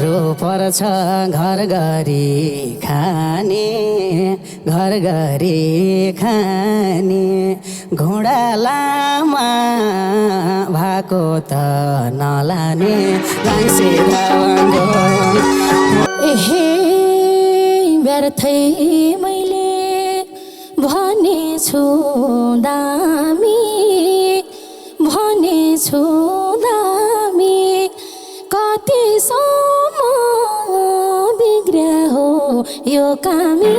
गाह्रो पर्छ घर गरी खाने घर गरी खाने घुँडा लामा भएको त नलाने लाङ्से दावाङ्गो एहे व्यर्थै मैले भनेछु दामी भनेछु दामी कतिसम्म बिग्रिया हो यो कामी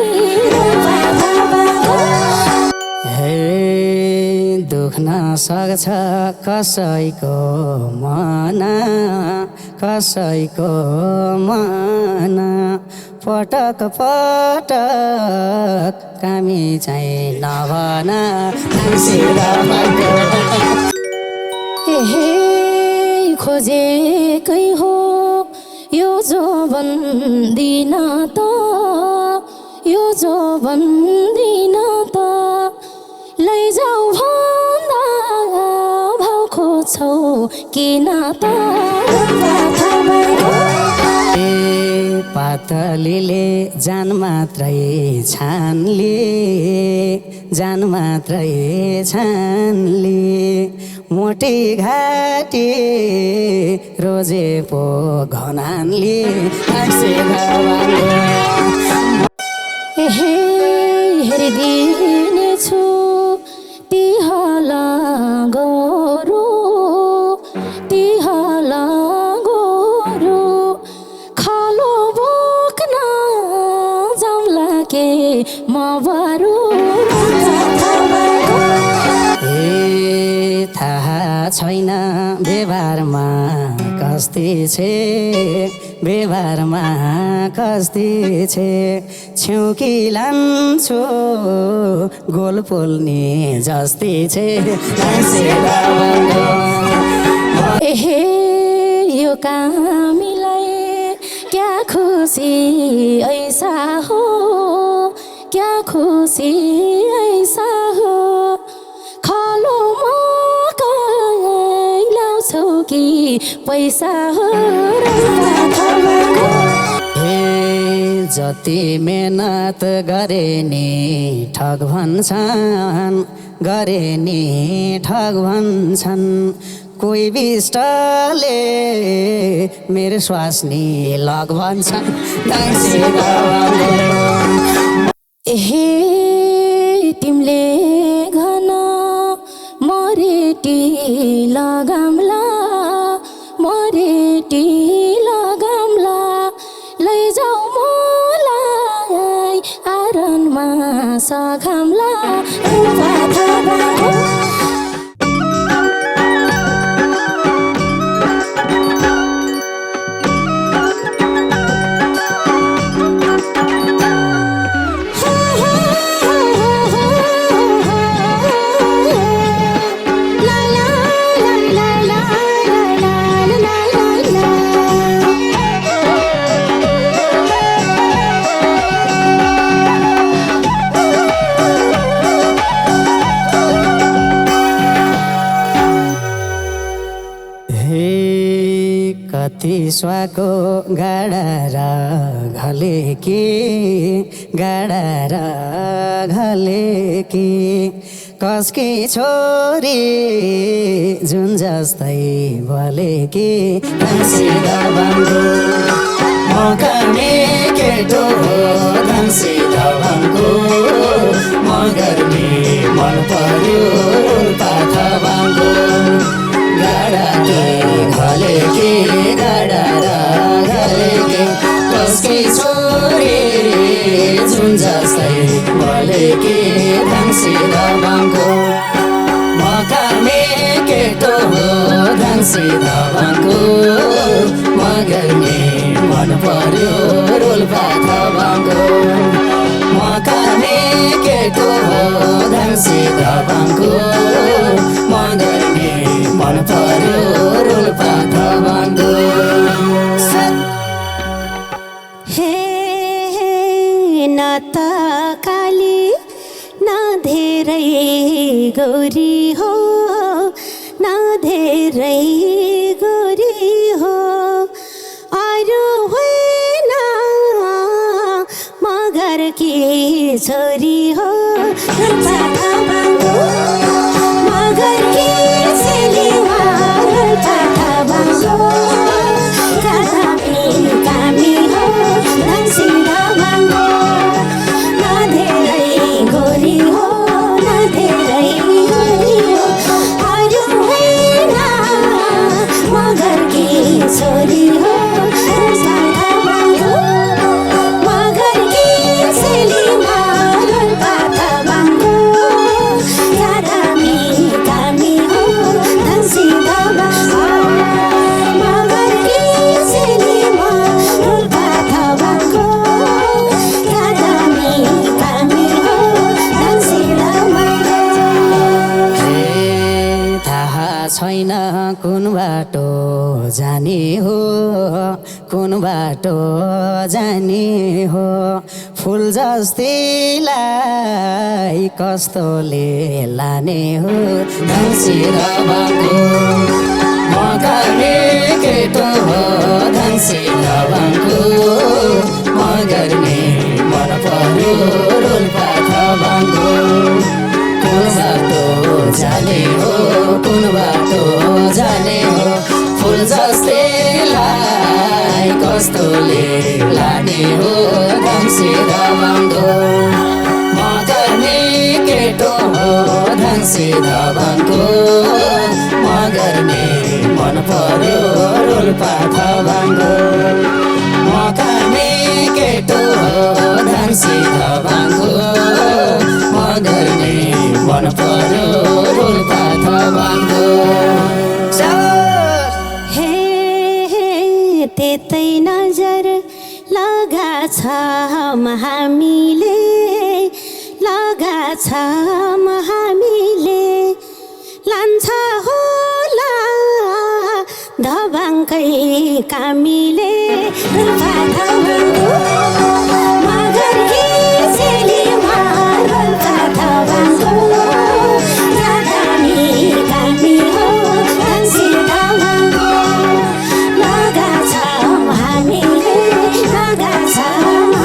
हे दुख्न सक्छ कसैको मन कसैको मन पटक पटक कामी चाहिँ नभन एहे खोजेकै हो यो जो भन्दिन त यो जो भन्दिन त लैजाऊ भन्दा भाउ खोज्छौ किन त पातलीले जान मात्रै छानले जान मात्रै छानले मोटी घाटी रोजे पो घनानले एहे हेरिदिनेछु तिहाला गोरु तिहाला गोरु खालो बोक्न जाउँला के म बरु थाहा छैन व्यवहारमा कस्ती छे व्यवहारमा कस्ती छे छेउकी लान्छु गोल पोल्ने जस्ती छे एहे यो कामीलाई क्या खुसी ऐसा हो क्या खुसी ऐसा हो खालो मकै लाउँछौ कि पैसा हो हे जति मेहनत गरे नि ठग भन्छन् गरे नि ठग भन्छन् कोही बिष्टले मेरो स्वास्नी लग भन्छन् एहे तिमीले घन मरेटी लगामला मरेटी लगामला लैजाऊ मलाई आरनमा सघामला स्वाको गाडा र घलेकी गाडा र घलेकी कसकी छोरी जुन जस्तै भलेकी मकामे केटो धन्सी दबाङको मगर्ने मन पर्यो पाथा बाङ्गो गाडा घलेकी गाडा र घलेकी कसकी छोरी जुन जस्तै भलेकी धन्सी दबाङको मकामे केटो धन्सी दबाङको मगर्ने मन पर्यो रोल्पा बाङ्गो मकामे केटो धन्सी दबाङको मगर्ने मन पर्यो रोल्पा बाङ्गो हे न त काली न धेरै गौरी हो न धेरै गौरी हो अरू मगरकी छोरी हो रोल्पा थाबाङको मगरकी चेलीमा रोल्पा थाबाङको कामी हो धन्सी थाबाङको न धेरै गोरी हो न धेरै गोरी हो अरू होइन मगरकी छोरी हो रोल्पा थाबाङको मगरकी चेलीमा रोल्पा थाबाङको कामी हो धन्सी थाबाङको मगरकी चेलीमा रोल्पा थाबाङको कामी हो धन्सी थाबाङको हे थाहा छैन कुन बाटो जाने हो कुन बाटो जाने हो फुल जस्तीलाई कस्तोले लाने हो धन्सी थाबाङको मगर्ने केटो हो धन्सी थाबाङको मगर्ने मन पर्यो रोल्पा थाबाङको कुन बाटो जाने हो कुन बाटो जाने हो फुल जस्तैलाई कस्तोले लाने हो धन्सी थाबाङको मगर्ने केटो हो धन्सी थाबाङको मगर्ने मन पर्यो रोल्पा थाबाङको मगर्ने केटो हो धन्सी थाबाङको मगर्ने मन पर्यो रोल्पा थाबाङको हे त्यतै नजर लगाछ हामीले लान्छ होला धबाङकै कामीले रोल्पा थाबाङको मगरकी चेलीमा रोल्पा थाबाङको कामी हो धन्सी थाबाङको लगाछ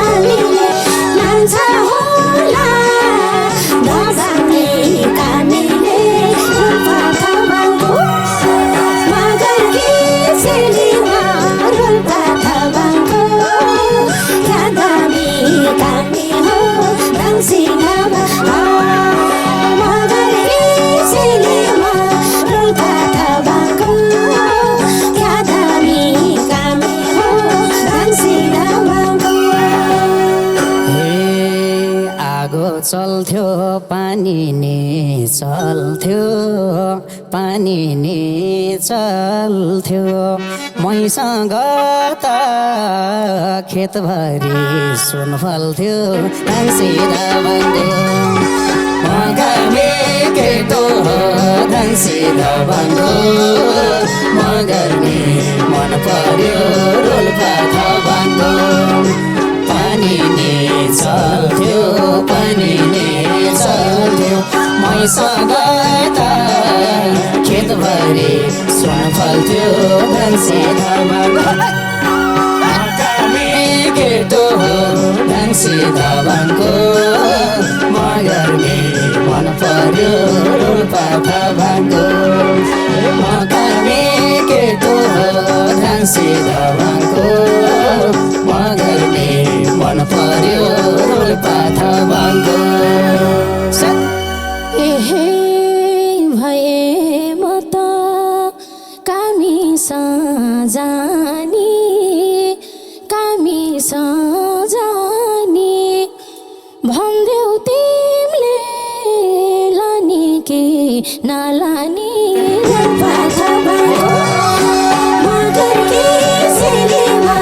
हामीले लान्छ होला धबाङकै कामीले रोल्पा थाबाङको मगरकी चेलीमा रोल्पा थाबाङको कामी हो धन्सी थाबाङको मगरकी चेलीमा रोल्पा थाबाङको कामी हो धन्सी थाबाङको हे आगो चल्थ्यो पानी नि चल्थ्यो मैसँग त खेतभरि सुन फल्थ्यो धन्सी थाबाङको मगर्ने केटो हो धन्सी थाबाङको मगर्ने मन पर्यो रोल्पा थाबाङको पानी नि चल्थ्यो मैसँग त खेतभरि सुन फल्थ्यो धन्सी थाबाङको मगर्ने केटो हो धन्सी थाबाङको मगर्ने मन पर्यो रोल्पा थाबाङको मगर्ने केटो हो धन्सी थाबाङको मगर्ने मन पर्यो रोल्पा थाबाङको हे भए म त कामी जानी भन्देऊ तिमीले लाने कि नलाने रोल्पा थाबाङको मगरकी चेलीमा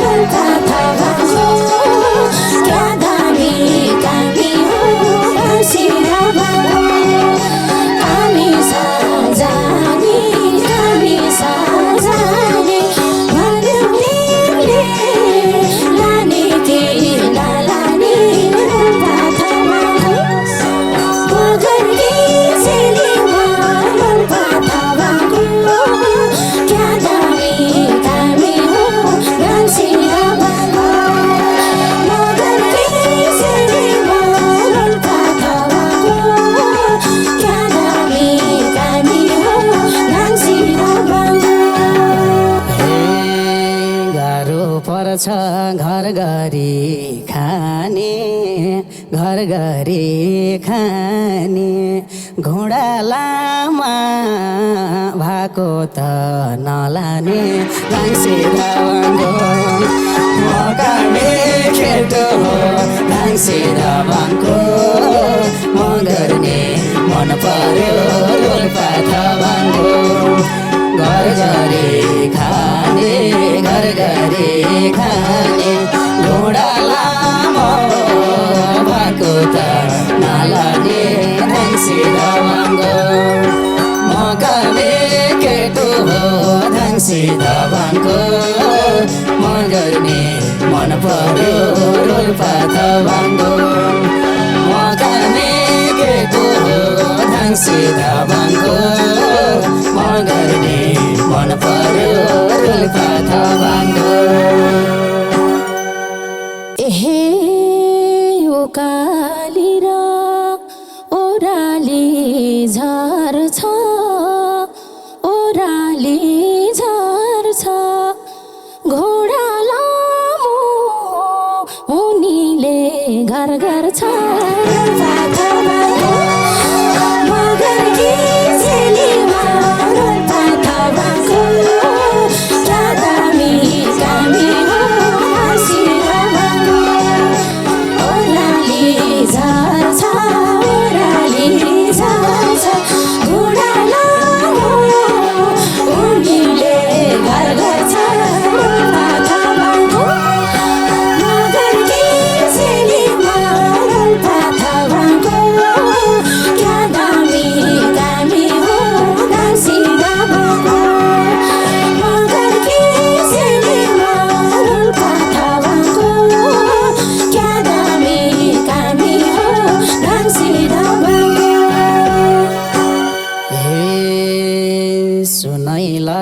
रोल्पा थाबाङको कामी हो धन्सी थाबाङको कामी जानी भन्देऊ तिमीले लाने कि नलाने रोल्पा थाबाङको मगरकी चेलीमा पर्छ घर गरी खाने घर गरी खाने घोडा लामा भएको त नलाने लाङ्से दावाङ्गो मकाने खेल्टो हो लाङ्से दावाङ्गो म गर्ने मन पर्यो रोल्पा दावाङ्गो घर गरी खाने घर गरी खाने घोडा लामो भएको त नलाने धाङ्से दावाङ्गो मकाने केटो हो धाङ्से दावाङ्गो म गर्ने मन पर्यो रोल्पा दावाङ्गो मकाने केटो हो धाङ्से दावाङ्गो म गर्ने मन पर्यो रोल्पा दावाङ्गो एहे उकाली र ओराली झर्छ ओराली झर्छ घोडा लामो उनीले घर गर्छ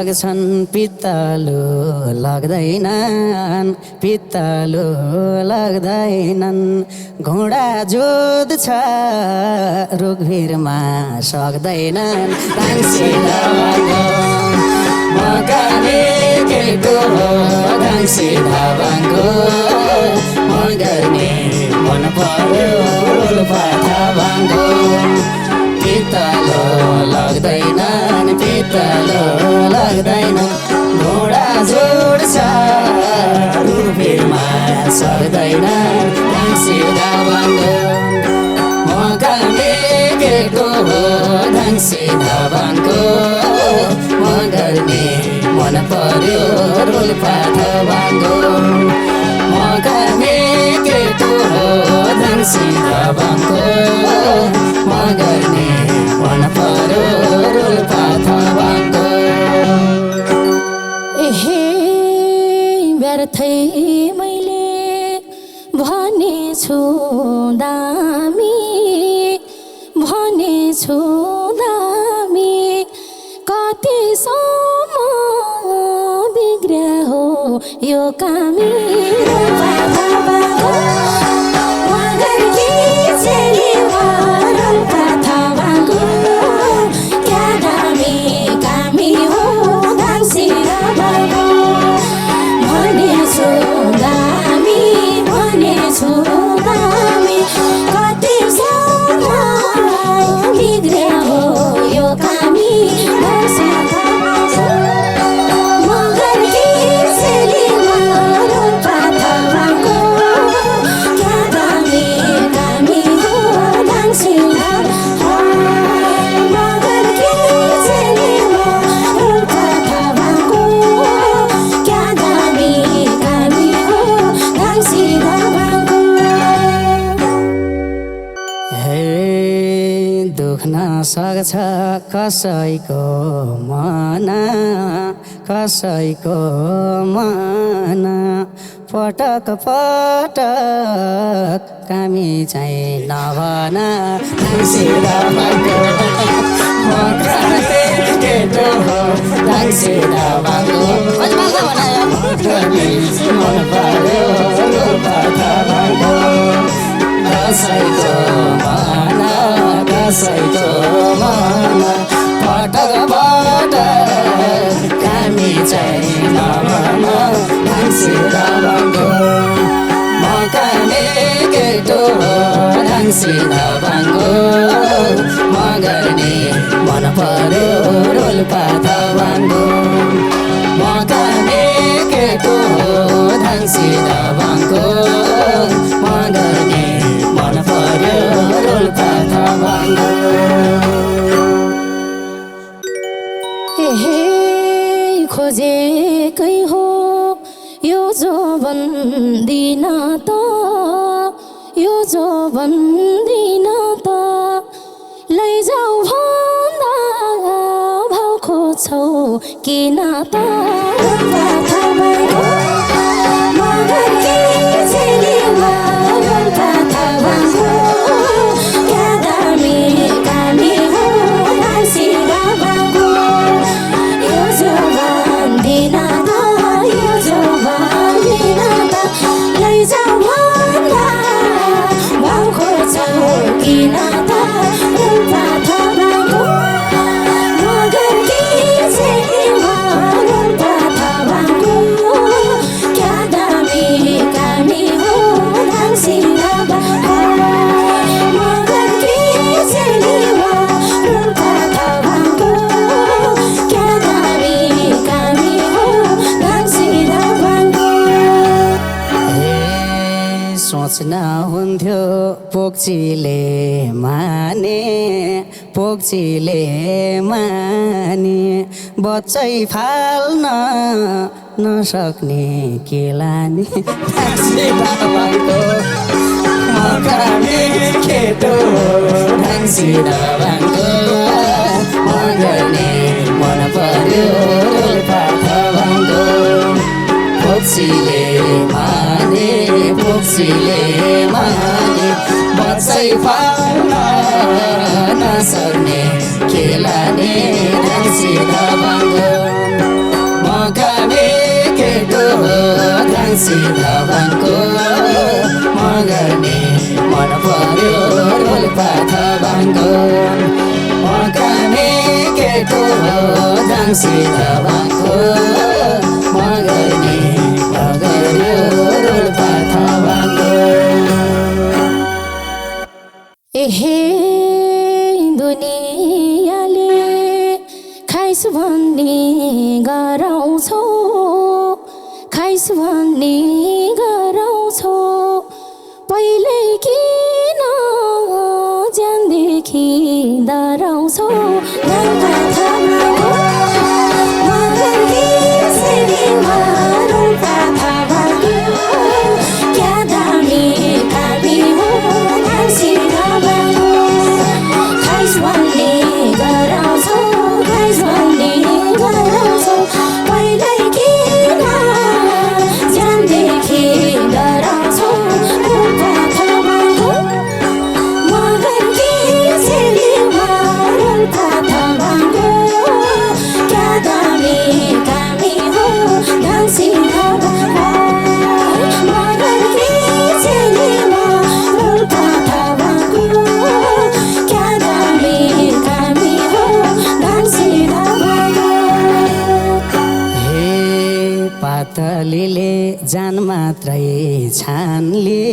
लाग्छन् पित्तालु लाग्दैनन् पित्तालु लाग्दैनन् घोडा जोत्छ रुखभिरमा सक्दैनन् धाङ्से दावाङ्गो मकाने केटो हो धाङ्से दावाङ्गो म गर्ने मन पर्यो रोल्पा दावाङ्गो पित्तालो लाग्दैनन् पित्तालो लाग्दैनन् घोडा जोड्छ रुखभिरमा सक्दैनन् धाङ्से दावाङ्गो मकाने केटो हो धाङ्से दावाङ्गो म गर्ने मन पर्यो रोल्पा दावाङ्गो मकाने केटो हो धाङ्से दावाङ्गो म गर्ने मन पर्यो रोल्पा दावाङ्गो एहे व्यर्थै मैले भनेछु दामी भनेछु दामी कतिसम्म बिग्रिया हो यो कामी सक्छ कसैको मन पटक पटक कामी चाहिँ नभन धाङ्से दावाङ्गो मकाने केटो हो धाङ्से दावाङ्गो मन पर्यो रोल्पा दावाङ्गो कसैको मन पटक पटक कामी चाहिँ नभन धाङ्से दावाङ्गो यो जो भन्दिन त यो जो भन्दिन त लैजाऊ भन्दा भाउ खोज्छौ किन त मगर के चेलीमा रोल्पा थावाको क्या दामी कामी हो दासी बाबाको यो जो भन्दिन त यो जो भन्दिन त लैजाऊ भन्दा भाउ खोज्छौ किन त रोल्पा थावाको मगर के चेलीमा रोल्पा थावाको क्या दामी कामी हो दासी बाबाको मगर के चेलीमा रोल्पा थावाको क्या दामी कामी हो दासी बाबाको हे सोच्न हुन्थ्यो पोक्चिले माने बच्चै फाल्न नसक्ने केलानी बाबाको मकाने केटो धाङ्सी बाबाको मगर्ने मन पर्यो रोल्पा थावाको पोक्चिले माने बच्चै फाल्न नसक्ने खेलाने धाङ्सी थावाको मकाने केटो धाङ्सी थावाको मगर्ने मन पर्यो रोल्पा थावाको मकाने केटो धाङ्सी थावाको मगर्ने रोल्पा थावाको एहे दुनियाँले खाइस भन्ने गराउँछौ पहिल्यै किन ज्यानदेखि डराउँछौ रोल्पा थावाको मगर के चेलीमा रोल्पा थावाको क्या दामी कामी हो दासी बाबाको खाइस भन्ने गराउँछौ पहिल्यै किन ज्यानदेखि डराउँछौ रोल्पा थावाको मगर के चेलीमा रोल्पा थावाको क्या दामी कामी हो दासी बाबाको मगर के चेलीमा रोल्पा थावाको क्या दामी कामी हो दासी बाबाको हे पातलीले जान मात्रै छानले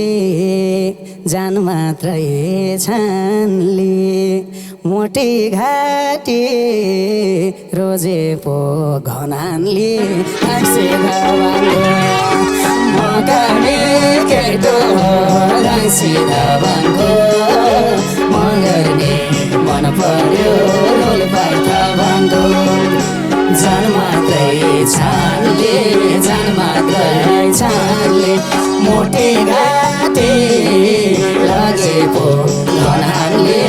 मोटी घाटी रोजे पो घनानले धाङ्सी थावाको मकाने केटो धाङ्सी थावाको मगर्ने मन पर्यो रोल्पा थावाको जान मात्रै छानले मोटे घाटे लगे पो घनानले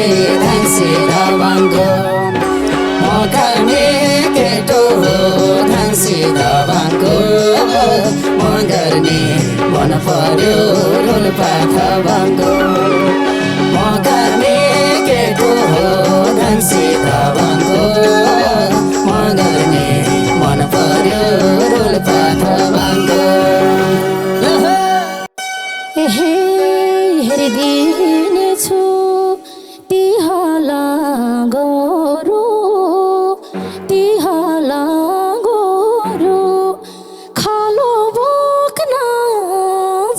धाङ्सी थावाको मकाने केटो धाङ्सी थावाको मगर्ने मन पर्यो रोल्पा थावाको मकाने केटो धाङ्सी थावाको मगर्ने मन पर्यो रोल्पा थावाको हेरिदिनेछु तिहाला गोरु खालो बोक्न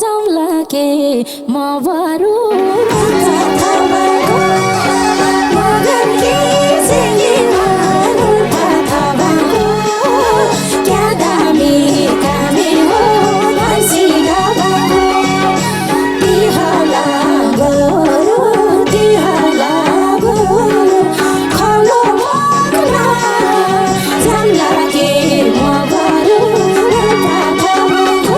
जाउँला के म बरु रोल्पा थावाको मगर के चेलीमा रोल्पा थावाको क्या दामी कामी हो दासी बाबाको तिहाला गोरु खालो बोक्न जाउँला के म बरु रोल्पा थावाको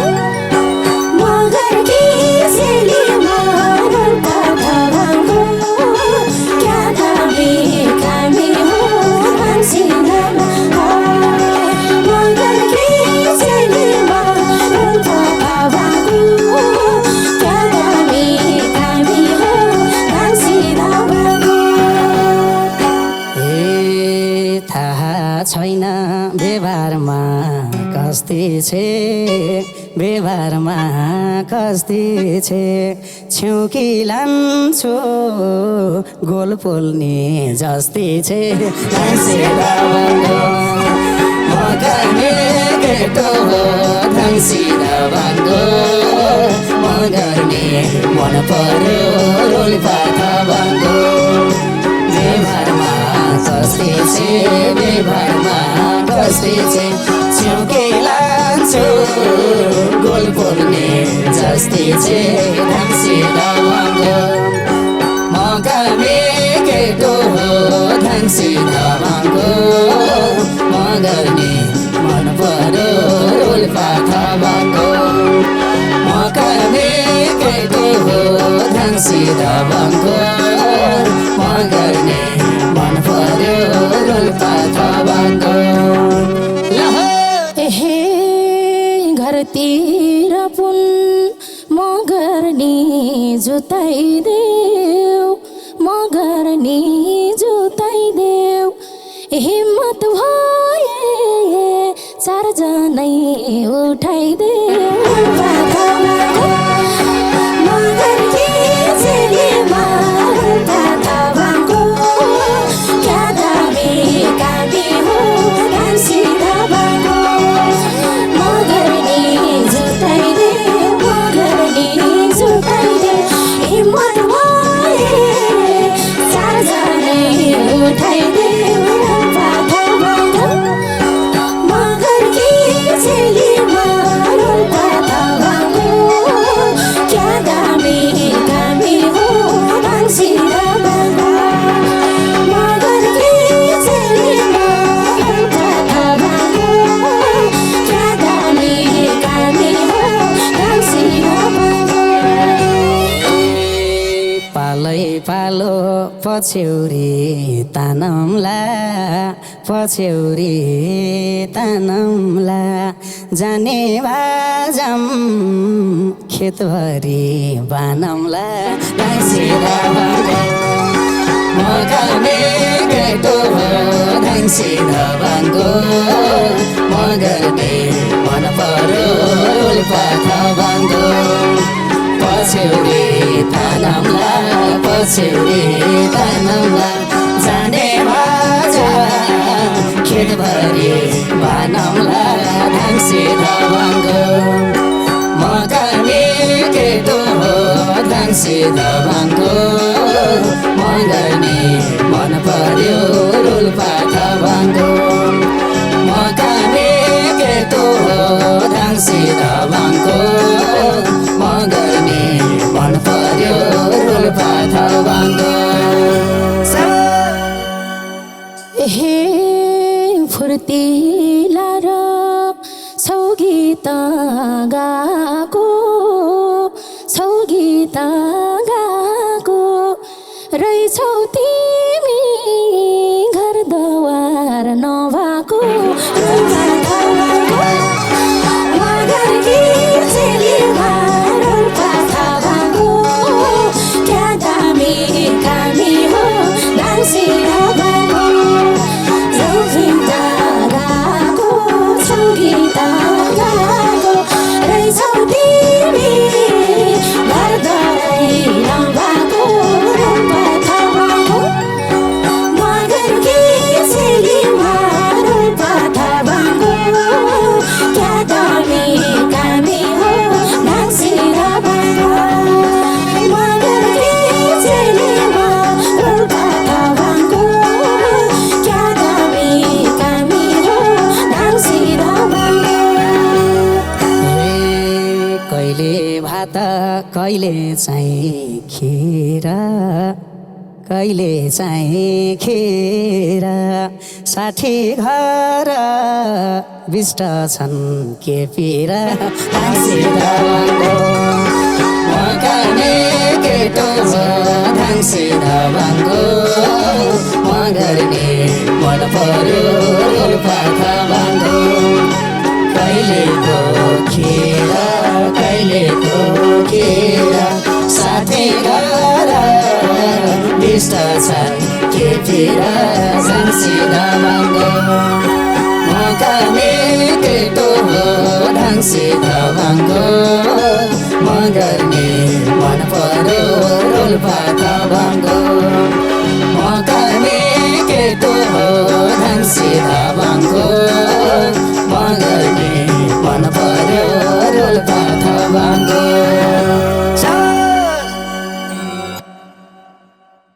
छे व्यवहारमा कस्ती छे छेउकी लान्छु गोल पोल्ने जस्ती छे धाङ्से दबङ्गो म गर्ने केटो हो धाङ्सी दबङ्गो म गर्ने मन पर्यो रोल्पा दबङ्गो व्यवहारमा कस्ती छे व्यवहारमा कस्ती छे छेउकै लान्छु गोल पोल्ने जस्ती छे धाङ्से दबङ्गो म गर्ने केटो हो धाङ्से दबङ्गो म गर्ने मन पर्यो रोल्पा दबङ्गो म गर्ने केटो हो धाङ्से दबङ्गो म गर्ने मन पर्यो रोल्पा दबङ्गो हे घरतिर पुन म गर्ने जुताइदेऊ म गर्ने जुताइदेऊ हिम्मत भए चारजनै उठाइदेऊ पालो पछ्यौरी तानमला पछ्यौरी तानमला जाने बाजम खेतभरि बानमला धाङ्से दबङ्गो म गर्ने केटो हो धाङ्से दबङ्गो म गर्ने मन पर्यो रोल्पा दबङ्गो पछ्यौरी तानमला पछ्यौरी तानमला जाने बाजा खेतभरि बानमला धाङ्से दबङ्गो म गर्ने केटो हो धाङ्से दबङ्गो म गर्ने मन पर्यो रोल्पा दबङ्गो म गर्ने केटो हो धाङ्से दबङ्गो म गर्ने मन पर्यो रोल्पा दबङ्गो हे फुर्तिला र सौगीत गाको सौगीत गाको रहेछौ तिमी घर दवार नभएको कहिले चाहिँ खिरा कहिले चाहिँ खिरा 60 घर विष्ट छन् के पिरा धाङ्से दबङ्गो म गर्ने केटो हो धाङ्से दबङ्गो म गर्ने मन पर्यो रोल्पा दबङ्गो कहिलेको खिरा कहिलेको खिरा 60 घर विष्ट छन् के पिरा धाङ्से दबङ्गो म गर्ने केटो हो धन्सी दबाङको मगर्ने मन पर्यो रोल्पा दबाङको मगर्ने केटो हो धन्सी दबाङको मगर्ने मन पर्यो रोल्पा दबाङको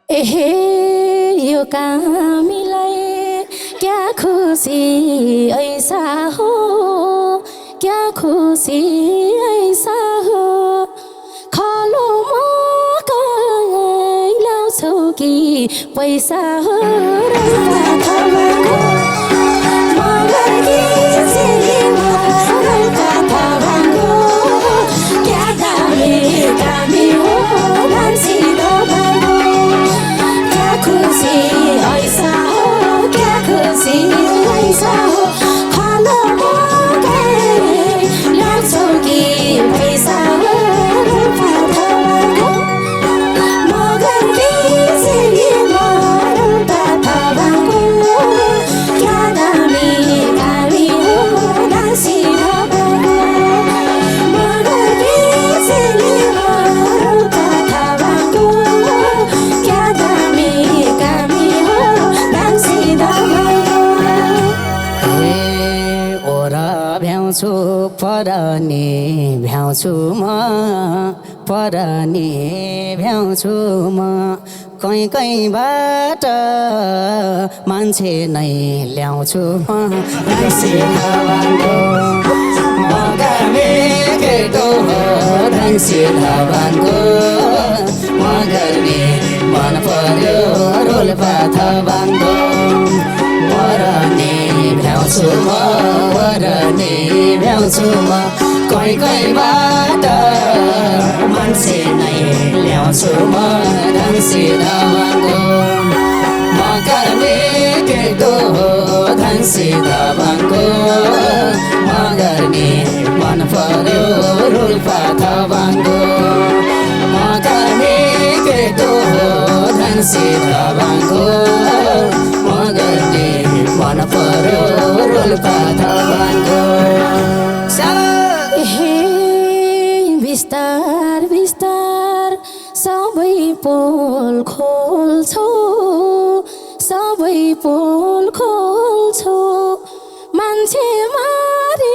एहे यो कामीलाई क्या खुसी ऐसा हो क्या खुसी ऐसा हो खलो मकै ल्याउँछौ कि पैसा हो रोल्पा दबाङको मगर्ने चेलीमा रोल्पा दबाङको क्या दामी हो धन्सी दबाङको क्या खुसी ऐसा हो क्या खुसी ऐसा हो खलो मकै ल्याउँछौ कि पैसा हो रोल्पा दबाङको मगर्ने चेलीमा रोल्पा दबाङको क्या दामी हो धन्सी दबाङको मगर्ने चेलीमा रोल्पा दबाङको क्या दामी हो धन्सी दबाङको हे ओरा भ्याउँछु परनी भ्याउँछु म परनी भ्याउँछु म कहीँबाट मान्छे नै ल्याउँछु म धन्सी दबाङको मगर्ने केटो हो धन्सी दबाङको मगर्ने मन पर्यो रोल्पा दबाङको वरने भ्याउँछु म वरने भ्याउँछु म कहीँबाट मान्छे नै ल्याउँछु म धन्सी दबाङको मगर्ने केटो हो धन्सी दबाङको मगर्ने मन पर्यो रोल्पा दबाङको मगर्ने केटो हो धन्सी दबाङको मगर्ने मन पर्यो रोल्पा दबाङको हे बिस्तार बिस्तार सबै पोल खोल्छौ सबै पोल खोल्छौ मान्छे मारी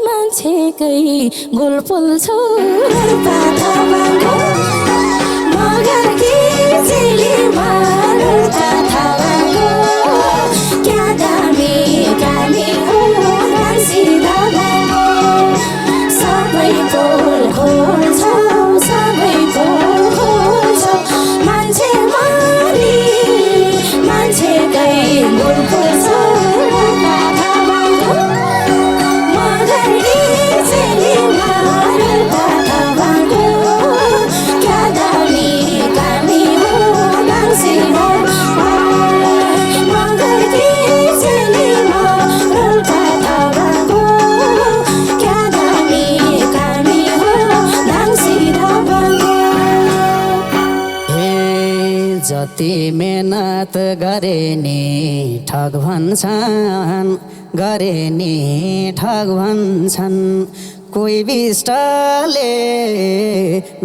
मान्छेकै गोल पोल्छौ रोल्पा दबाङको मगर्ने चेलीमा रोल्पा दबाङको क्या दामी हो धन्सी दबाङको सबै पोल खोल्छौ सबै पोल खोल्छौ मान्छे मारी मान्छेकै गोल पोल्छौ रोल्पा दबाङको मगर्ने चेलीमा रोल्पा दबाङको क्या दामी हो धन्सी दबाङको मगर्ने चेलीमा रोल्पा दबाङको क्या दामी हो धन्सी दबाङको हे जति मेहनत गरे नि ठग भन्छन् गरे नि ठग भन्छन् कोही बिष्टले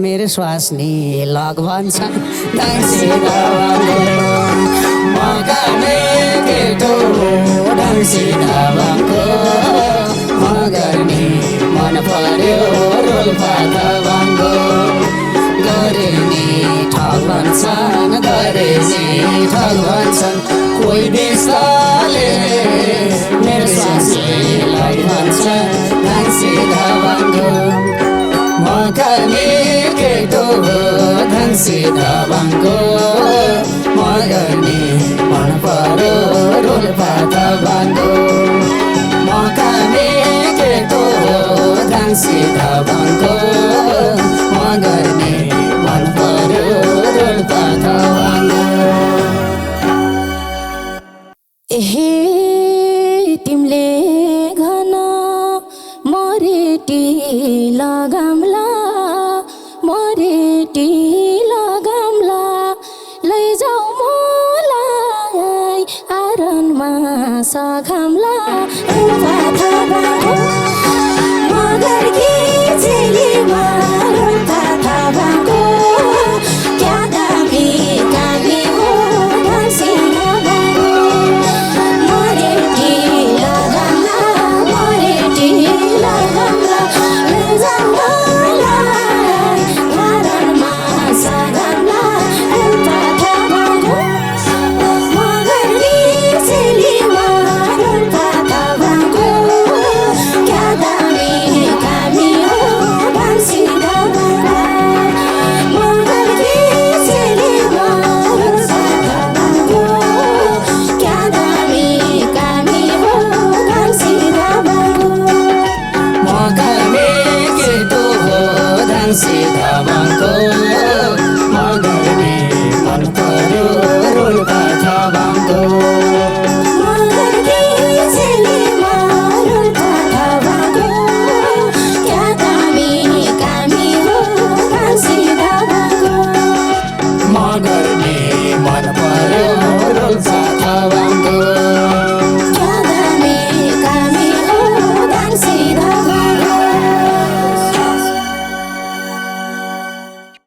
मेरो स्वास्नी लग भन्छन् धन्सी दबाङको मगर्ने केटो हो धन्सी दबाङको मगर्ने मन पर्यो रोल्पा दबाङको गरे नि ठग भन्छन् गरे नि ठग भन्छन् कोही बिष्टले मेरो स्वास्नीलाई भन्छन् धन्सी दबाङको मगर्ने केटो हो धन्सी दबाङको मगर्ने मन पर्यो रोल्पा दबाङको मगर्ने केटो हो धन्सी दबाङको मगर्ने मन पर्यो रोल्पा दबाङको हे तिमीले घन मरेटी लगामला मरेटी लगामला लैजाऊ मलाई आरनमा सघामला रोल्पा दबाङको धनसे